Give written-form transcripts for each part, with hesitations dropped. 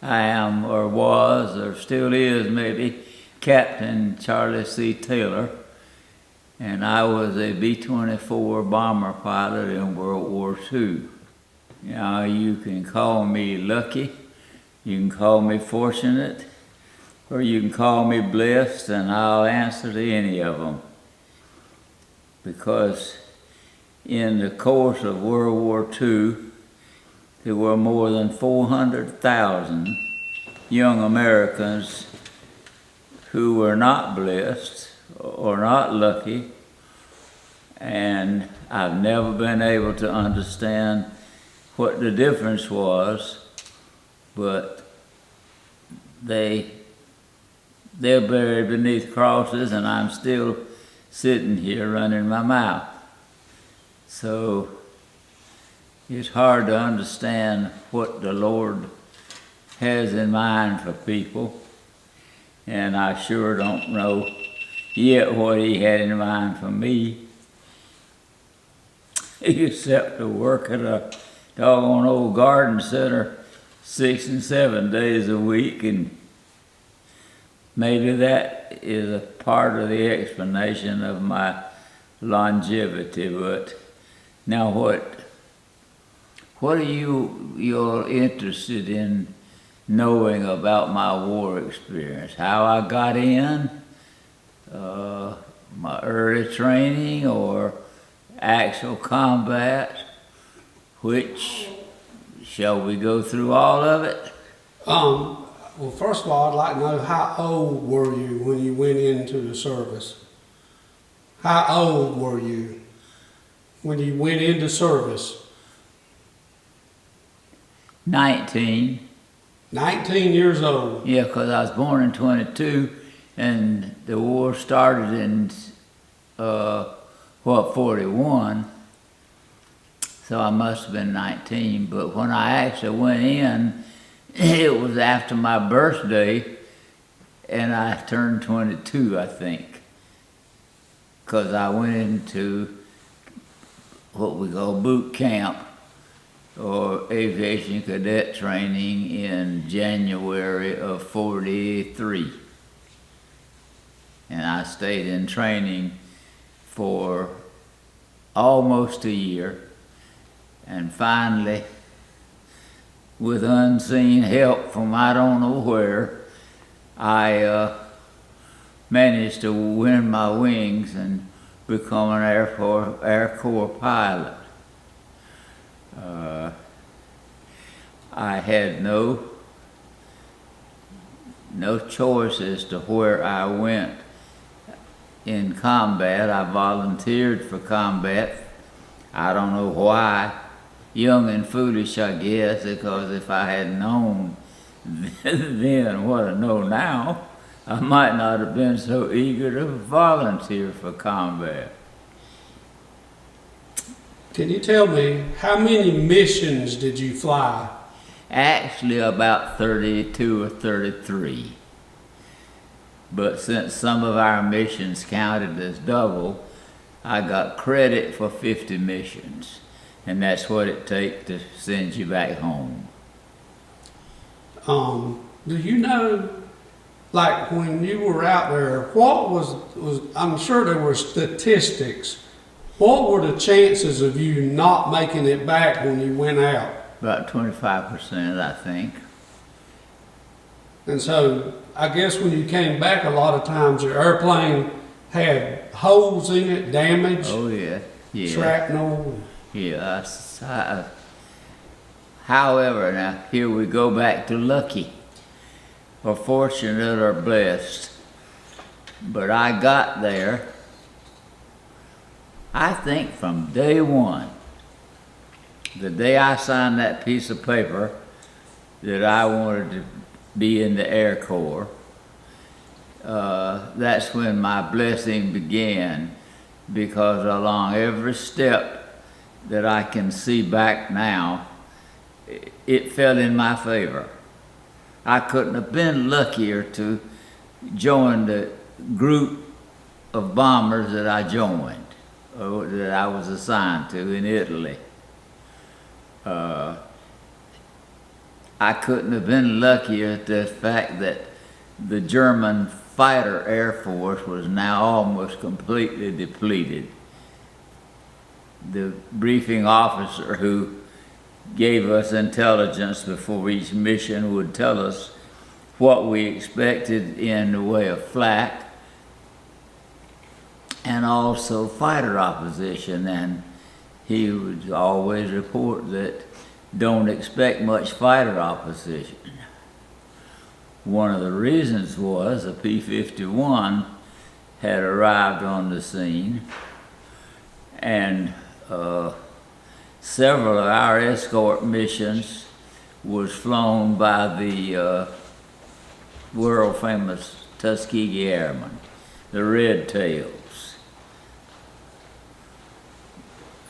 I am, or was, or still is maybe, Captain Charlie C. Taylor, and I was a B-24 bomber pilot in World War II. Now, you can call me lucky, you can call me fortunate, or you can call me blessed, and I'll answer to any of them. Because in the course of World War II, there were more than 400,000 young Americans who were not blessed or not lucky, and I've never been able to understand what the difference was, but they're buried beneath crosses, and I'm still sitting here running my mouth. So it's hard to understand what the Lord has in mind for people, and I sure don't know yet what He had in mind for me, except to work at a doggone old garden center 6 and 7 days a week, and maybe that is a part of the explanation of my longevity. But now what are you're interested in knowing about my war experience? How I got in, my early training, or actual combat? Which, shall we go through all of it? Well, first of all, I'd like to know, how old were you when you went into the service? How old were you when you went into service? 19. 19 years old. Yeah, because I was born in 22, and the war started in, 41. So I must have been 19, but when I actually went in, it was after my birthday, and I turned 22, I think. Because I went into what we call boot camp, or aviation cadet training, in January of 43. And I stayed in training for almost a year. And finally, with unseen help from I don't know where, I managed to win my wings and become an Air Corps pilot. I had no choice as to where I went in combat. I volunteered for combat. I don't know why. Young and foolish, I guess, because if I had known then what I know now, I might not have been so eager to volunteer for combat. Can you tell me, how many missions did you fly? Actually, about 32 or 33. But since some of our missions counted as double, I got credit for 50 missions. And that's what it takes to send you back home. Do you know, like when you were out there, what was I'm sure there were statistics. What were the chances of you not making it back when you went out? About 25%, I think. And so I guess when you came back, a lot of times your airplane had holes in it, damage, Oh yeah, shrapnel. Yes. However, now here we go back to lucky, or fortunate, or blessed. But I got there, I think, from day one. The day I signed that piece of paper that I wanted to be in the Air Corps, that's when my blessing began, because along every step that I can see back now, it fell in my favor. I couldn't have been luckier to join the group of bombers that I joined, or that I was assigned to in Italy. I couldn't have been luckier at the fact that the German fighter air force was now almost completely depleted. The briefing officer who gave us intelligence before each mission would tell us what we expected in the way of flak and also fighter opposition, and he would always report that don't expect much fighter opposition. One of the reasons was a P-51 had arrived on the scene, and several of our escort missions was flown by the world famous Tuskegee Airmen, the Red Tails.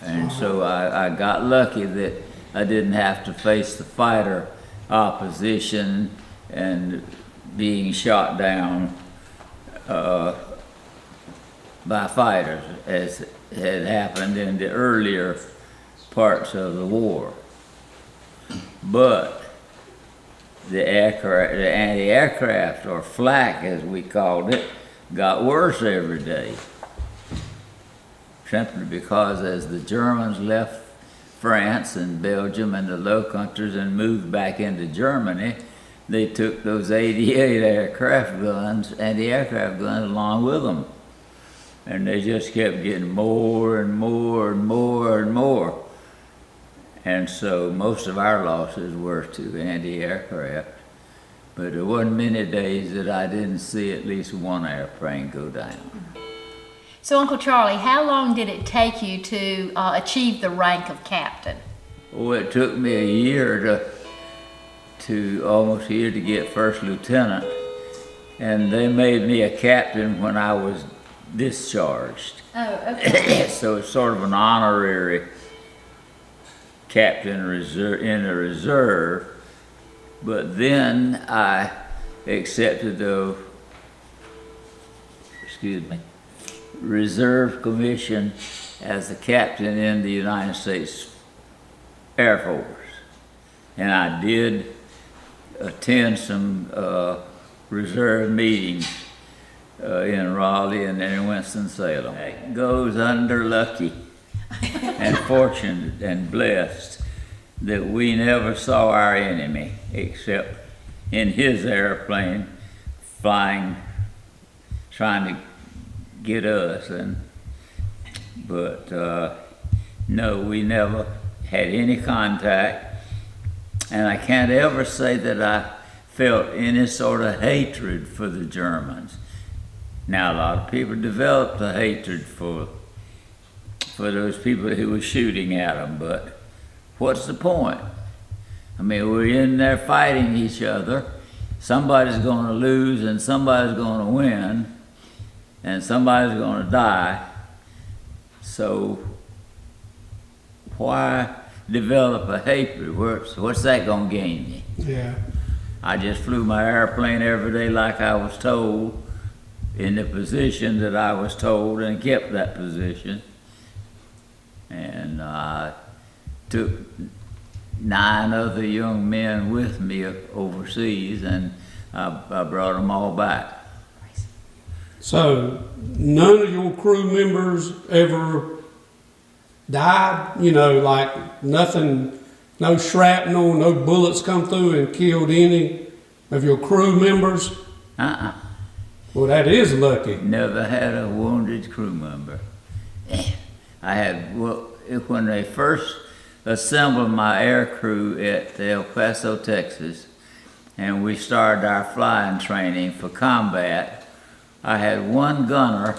And so I got lucky that I didn't have to face the fighter opposition and being shot down by fighters as had happened in the earlier parts of the war. But the anti-aircraft, or flak as we called it, got worse every day. Simply because as the Germans left France and Belgium and the Low Countries and moved back into Germany, they took those 88 aircraft guns, anti-aircraft guns, along with them. And they just kept getting more and more and more and more. And so most of our losses were to anti-aircraft. But there wasn't many days that I didn't see at least one airplane go down. So, Uncle Charlie, how long did it take you to achieve the rank of captain? Oh, it took me a year to almost a year to get first lieutenant. And they made me a captain when I was discharged. Oh, okay. So it's sort of an honorary captain in the reserve. But then I accepted the, reserve commission as the captain in the United States Air Force. And I did attend some reserve meetings in Raleigh and in Winston-Salem. It goes under lucky and fortunate and blessed that we never saw our enemy except in his airplane flying, trying to get us. But no, we never had any contact, and I can't ever say that I felt any sort of hatred for the Germans. Now, a lot of people developed a hatred for those people who were shooting at them, but what's the point? I mean, we're in there fighting each other. Somebody's going to lose and somebody's going to win, and somebody's going to die. So why develop a hatred? What's that going to gain me? Yeah. I just flew my airplane every day like I was told, in the position that I was told, and kept that position. And I took 9 other young men with me overseas, and I brought them all back. So none of your crew members ever died? You know, like nothing, no shrapnel, no bullets come through and killed any of your crew members? Well, that is lucky. Never had a wounded crew member. I had, when they first assembled my air crew at El Paso, Texas, and we started our flying training for combat, I had one gunner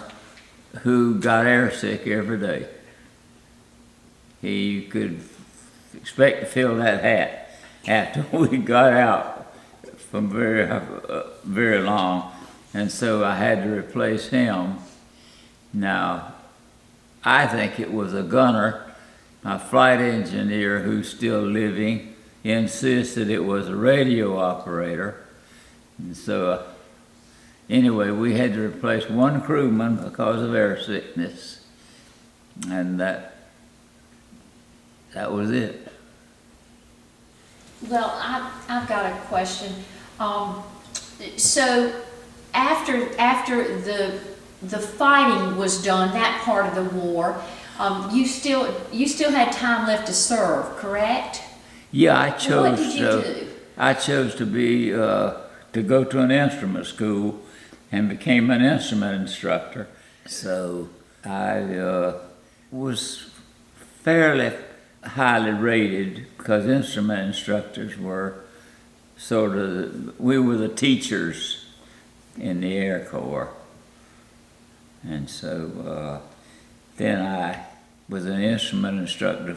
who got airsick every day. He could expect to fill that hat after we got out from very long. And so I had to replace him. Now, I think it was a gunner, my flight engineer who's still living, insisted it was a radio operator. And so, anyway, we had to replace one crewman because of air sickness. And that was it. Well, I've got a question. So after the fighting was done, that part of the war, you still had time left to serve, correct? Yeah, I chose. What did you do? I chose to be to go to an instrument school, and became an instrument instructor. So I was fairly highly rated because instrument instructors were we were the teachers in the Air Corps. And so then I was an instrument instructor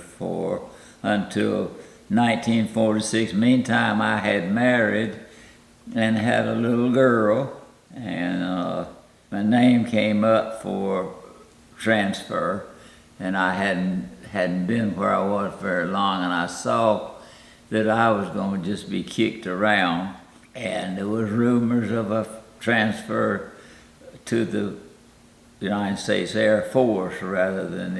until 1946. Meantime, I had married and had a little girl, and my name came up for transfer, and I hadn't been where I was very long, and I saw that I was going to just be kicked around, and there was rumors of a transfer to the United States Air Force rather than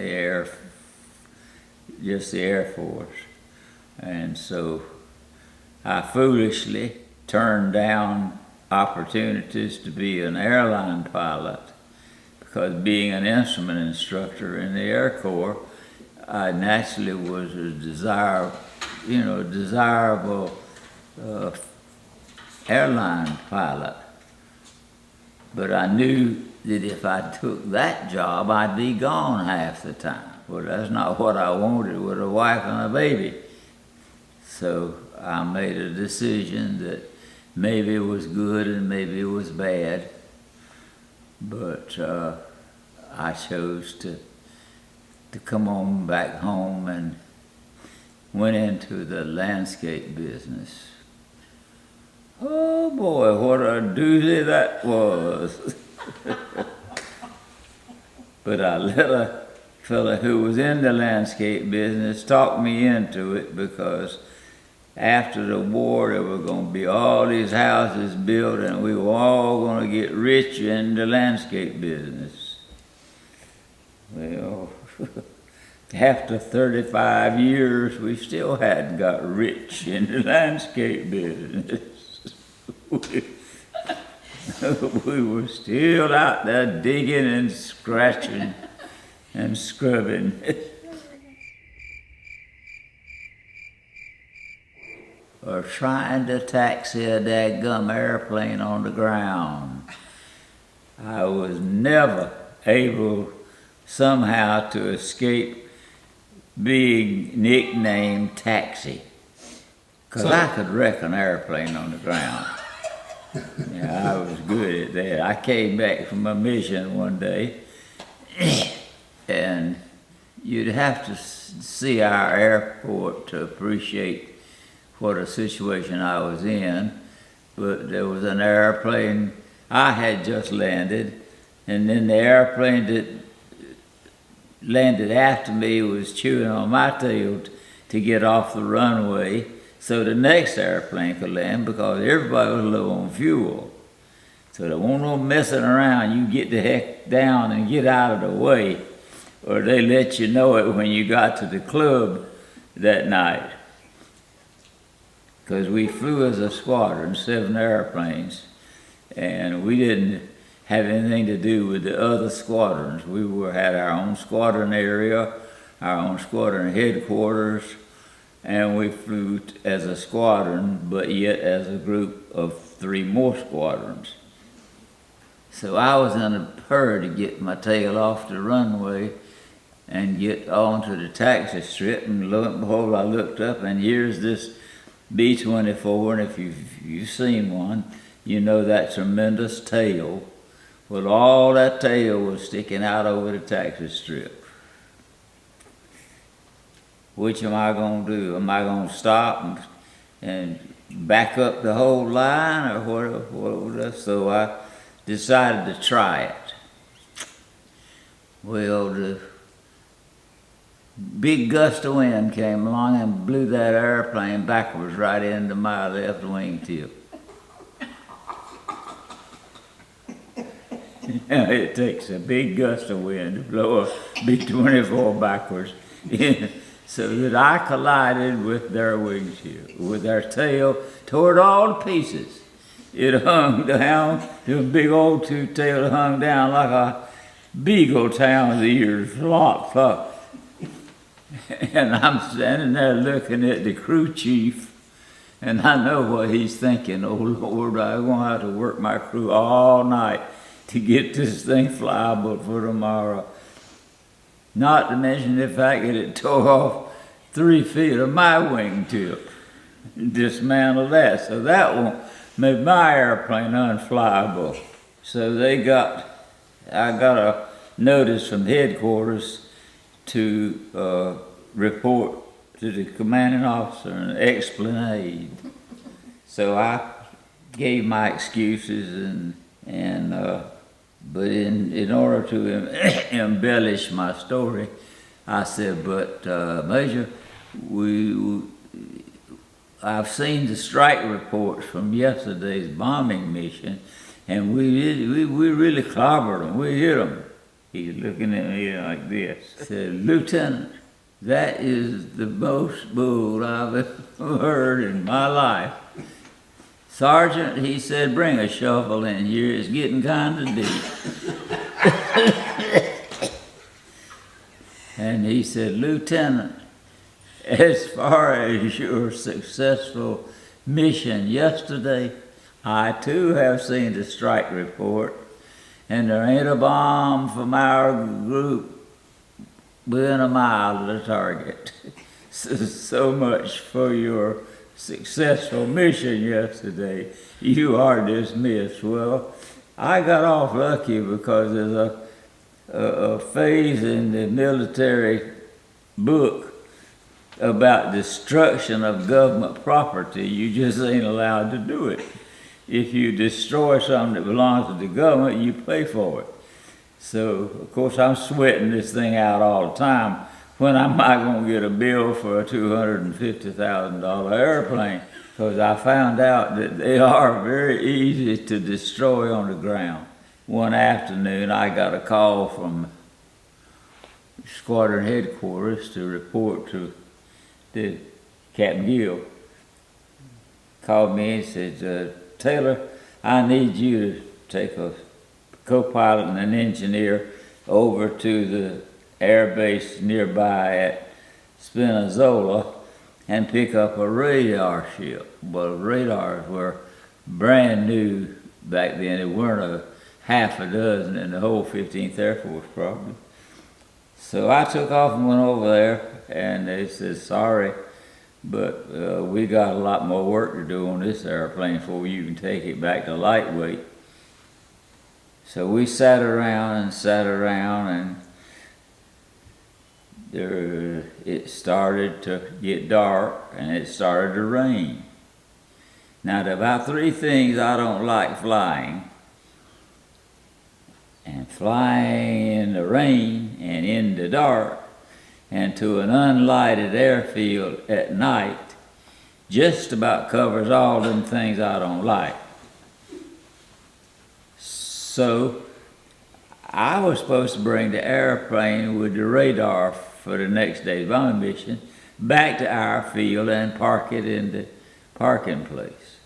just the Air Force. And so I foolishly turned down opportunities to be an airline pilot, because being an instrument instructor in the Air Corps, I naturally was a desirable airline pilot. But I knew that if I took that job, I'd be gone half the time. Well, that's not what I wanted with a wife and a baby. So I made a decision that maybe it was good and maybe it was bad. But I chose to come on back home and went into the landscape business. Oh boy, what a doozy that was. But I let a fella who was in the landscape business talk me into it, because after the war there were going to be all these houses built and we were all going to get rich in the landscape business. Well, after 35 years, we still hadn't got rich in the landscape business. We were still out there digging and scratching and scrubbing. Or trying to taxi a dadgum airplane on the ground. I was never able somehow to escape being nicknamed Taxi, because I could wreck an airplane on the ground. Yeah, I was good at that. I came back from a mission one day, and you'd have to see our airport to appreciate what a situation I was in. But there was an airplane, I had just landed, and then the airplane that landed after me was chewing on my tail to get off the runway so the next airplane could land, because everybody was low on fuel. So there wasn't no messing around. You get the heck down and get out of the way, or they let you know it when you got to the club that night. Because we flew as a squadron, 7 airplanes, and we didn't have anything to do with the other squadrons. We had our own squadron area, our own squadron headquarters, and we flew as a squadron, but yet as a group of 3 more squadrons. So I was in a hurry to get my tail off the runway and get onto the taxi strip, and lo and behold, I looked up, and here's this B-24, and if you've seen one, you know that tremendous tail. Well, all that tail was sticking out over the taxi strip. Which am I going to do? Am I going to stop and back up the whole line, or what? So I decided to try it. Well, the big gust of wind came along and blew that airplane backwards right into my left wingtip. It takes a big gust of wind to blow a B-24 backwards so that I collided with their windshield, with their tail, tore it all to pieces. It hung down, the big old two-tailed hung down like a beagle town, the ears flop, flop. And I'm standing there looking at the crew chief, and I know what he's thinking. Oh Lord, I'm gonna have to work my crew all night to get this thing flyable for tomorrow. Not to mention the fact that it tore off 3 feet of my wingtip. Dismantled that, so that one made my airplane unflyable. So I got a notice from headquarters to report to the commanding officer an explanation. So I gave my excuses but in order to embellish my story, I said, but Major, I've seen the strike reports from yesterday's bombing mission, and we really clobbered them. We hit them. He's looking at me like this. I said, Lieutenant, that is the most bull I've ever heard in my life. Sergeant, he said, bring a shovel in here. It's getting kind of deep. And he said, Lieutenant, as far as your successful mission yesterday, I too have seen the strike report, and there ain't a bomb from our group within a mile of the target. So much for your successful mission yesterday. You are dismissed. Well, I got off lucky because there's a phase in the military book about destruction of government property. You just ain't allowed to do it. If you destroy something that belongs to the government, you pay for it. So, of course, I'm sweating this thing out all the time. When am I going to get a bill for a $250,000 airplane? Because I found out that they are very easy to destroy on the ground. One afternoon, I got a call from squadron headquarters to report to Captain Gill. Called me and said, Taylor, I need you to take a co-pilot and an engineer over to the air base nearby at Spinazzola and pick up a radar ship. Well, radars were brand new back then. There weren't a half a dozen in the whole 15th Air Force probably. So I took off and went over there, and they said, sorry, but we got a lot more work to do on this airplane before you can take it back to lightweight. So we sat around, and it started to get dark, and it started to rain. Now, there are about 3 things I don't like flying. And flying in the rain and in the dark and to an unlighted airfield at night just about covers all them things I don't like. So I was supposed to bring the airplane with the radar for the next day's bombing mission back to our field and park it in the parking place.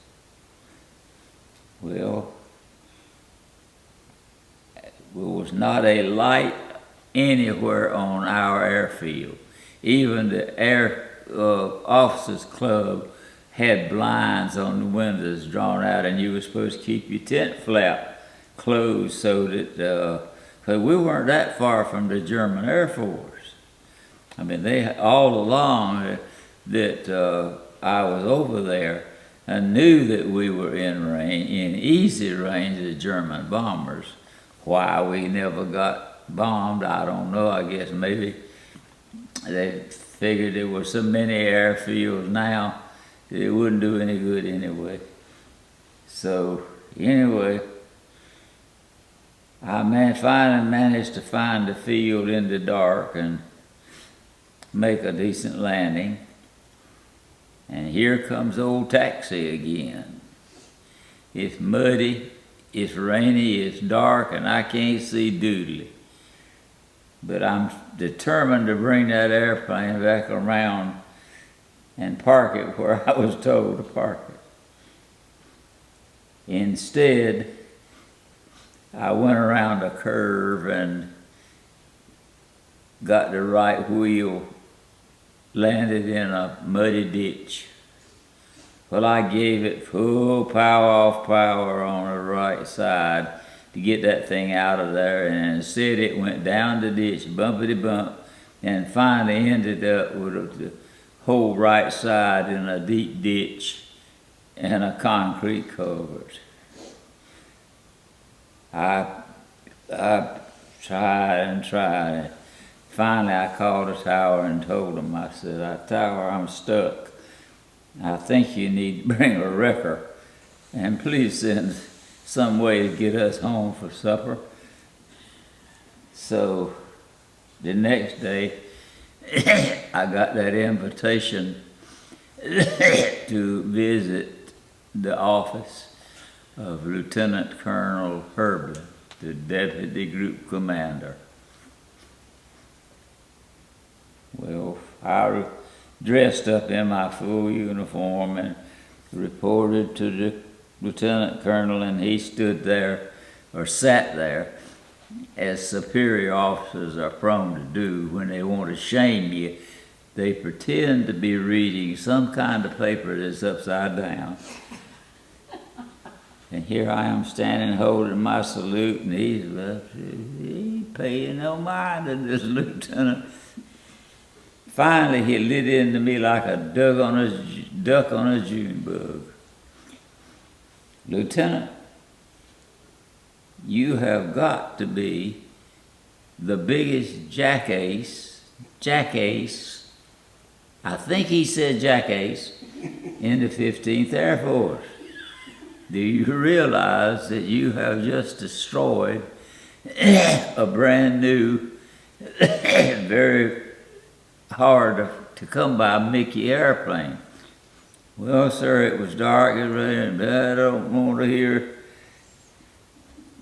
Well, there was not a light anywhere on our airfield. Even the Air Officers Club had blinds on the windows drawn out, and you were supposed to keep your tent flap closed so that, because we weren't that far from the German Air Force. I mean, they all along that I was over there and knew that we were in easy range of German bombers. Why we never got bombed, I don't know. I guess maybe they figured there were so many airfields now that it wouldn't do any good anyway. So anyway, I finally managed to find the field in the dark and make a decent landing. And here comes old taxi again. It's muddy. It's rainy, it's dark, and I can't see doodly. But I'm determined to bring that airplane back around and park it where I was told to park it. Instead, I went around a curve and got the right wheel, landed in a muddy ditch. Well, I gave it full power off power on the right side to get that thing out of there, and instead it went down the ditch, bumpity bump, and finally ended up with the whole right side in a deep ditch and a concrete culvert. I tried and tried. Finally, I called the tower and told them, I said, "Tower, I'm stuck. I think you need to bring a wrecker, and please send some way to get us home for supper." So the next day, I got that invitation to visit the office of Lieutenant Colonel Herblin, the Deputy Group Commander. Well, I dressed up in my full uniform and reported to the Lieutenant Colonel, and he stood there, or sat there, as superior officers are prone to do when they want to shame you. They pretend to be reading some kind of paper that's upside down. And here I am standing holding my salute, and he ain't paying no mind to this lieutenant. Finally, he lit into me like a duck on a June bug. "Lieutenant, you have got to be the biggest jackace, I think he said jackace, in the 15th Air Force. Do you realize that you have just destroyed a brand new, very hard to come by Mickey airplane?" "Well, sir, it was dark and rain, but I don't want to hear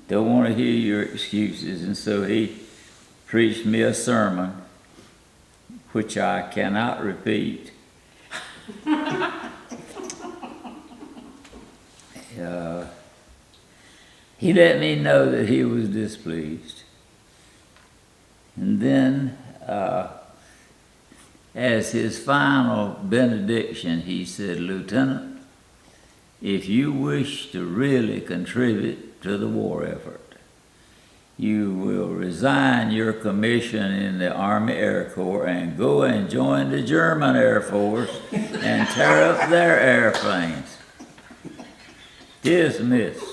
your excuses." And so he preached me a sermon, which I cannot repeat. He let me know that he was displeased. And then, as his final benediction, he said, "Lieutenant, if you wish to really contribute to the war effort, you will resign your commission in the Army Air Corps and go and join the German Air Force and tear up their airplanes." Dismissed.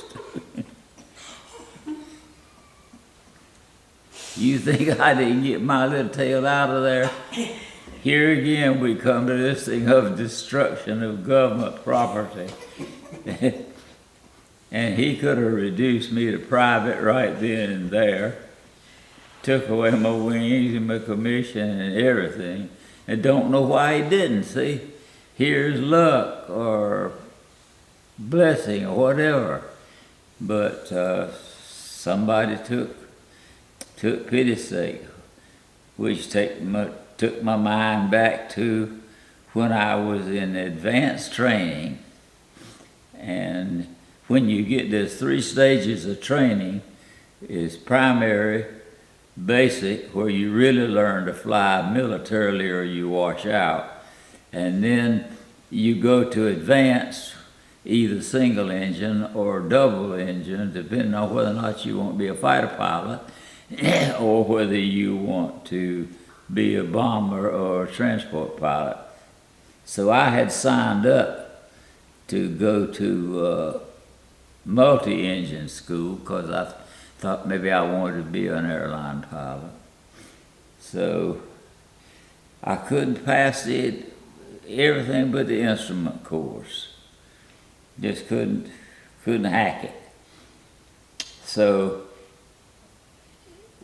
You think I didn't get my little tail out of there? Here again we come to this thing of destruction of government property. And he could have reduced me to private right then and there, took away my wings and my commission and everything, and don't know why he didn't. See, here's luck or blessing or whatever. But somebody took pity's sake, which took my mind back to when I was in advanced training. And when you get those 3 stages of training, is primary, basic, where you really learn to fly militarily or you wash out. And then you go to advanced, either single engine or double engine, depending on whether or not you want to be a fighter pilot or whether you want to be a bomber or a transport pilot. So I had signed up to go to multi-engine school because I thought maybe I wanted to be an airline pilot. So I couldn't pass everything but the instrument course. Just couldn't hack it. So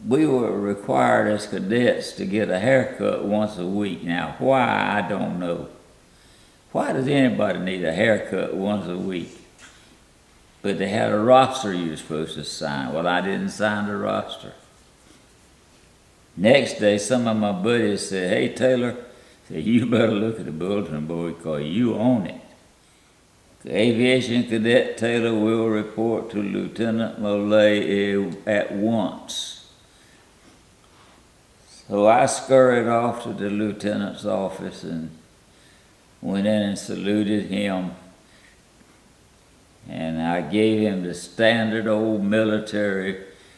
we were required as cadets to get a haircut once a week. Now, why, I don't know. Why does anybody need a haircut once a week? But they had a roster you were supposed to sign. Well, I didn't sign the roster. Next day, some of my buddies said, "Hey, Taylor," said, "you better look at the bulletin board because you own it. Aviation Cadet Taylor will report to Lieutenant Molay at once." So I scurried off to the lieutenant's office and went in and saluted him. And I gave him the standard old military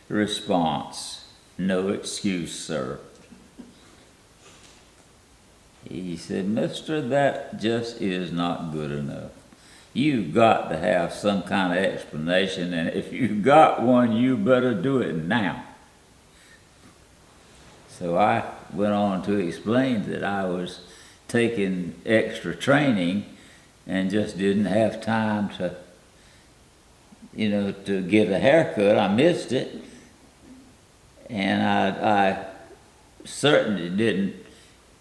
response: "No excuse, sir." He said, "Mister, that just is not good enough. You've got to have some kind of explanation, and if you've got one, you better do it now." So I went on to explain that I was taking extra training and just didn't have time to, to get a haircut. I missed it. And I certainly didn't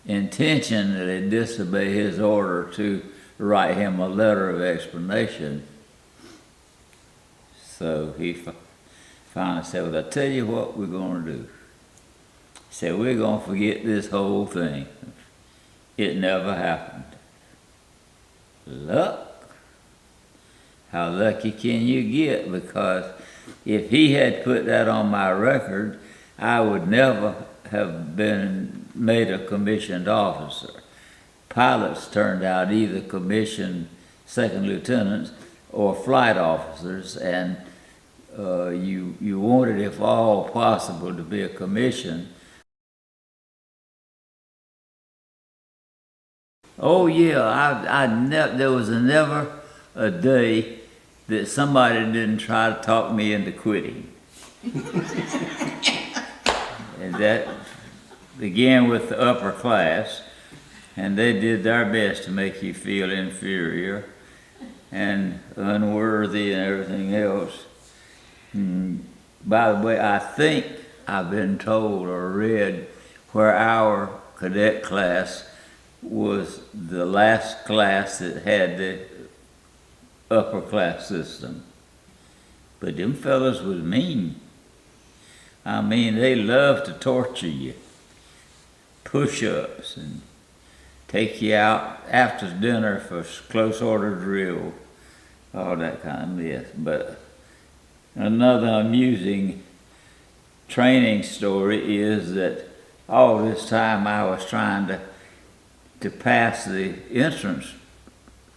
intentionally disobey his order to write him a letter of explanation. So he finally said, "Well, I'll tell you what we're going to do." He said, "We're going to forget this whole thing. It never happened." Luck? How lucky can you get? Because if he had put that on my record, I would never have been made a commissioned officer. Pilots turned out either commissioned second lieutenants or flight officers, and you wanted, if all possible, to be a commission. Oh yeah, there was never a day that somebody didn't try to talk me into quitting. And that began with the upper class, and they did their best to make you feel inferior and unworthy and everything else. By the way, I think I've been told or read where our cadet class was the last class that had the upper class system. But them fellas was mean. I mean, they loved to torture you. Push-ups and take you out after dinner for close order drill, all that kind of mess. But another amusing training story is that all this time I was trying to pass the entrance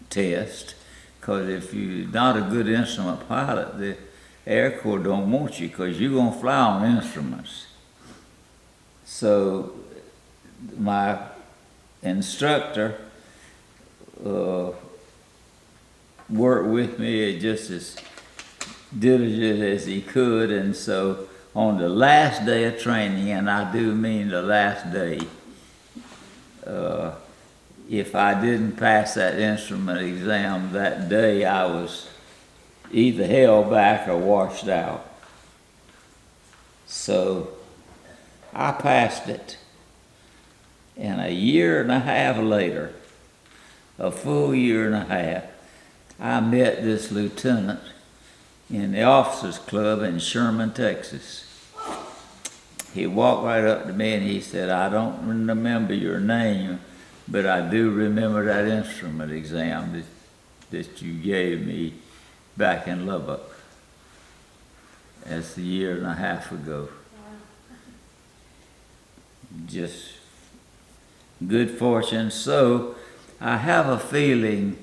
test, because if you're not a good instrument pilot, the Air Corps don't want you because you're going to fly on instruments. So my instructor worked with me just as diligent as he could, and so on the last day of training, and I do mean the last day, if I didn't pass that instrument exam that day, I was either held back or washed out. So I passed it. And a year and a half later, a full year and a half, I met this lieutenant in the officers club in Sherman, Texas. He walked right up to me and he said, "I don't remember your name, but I do remember that instrument exam that you gave me back in Lubbock. That's a year and a half ago." Just good fortune. So I have a feeling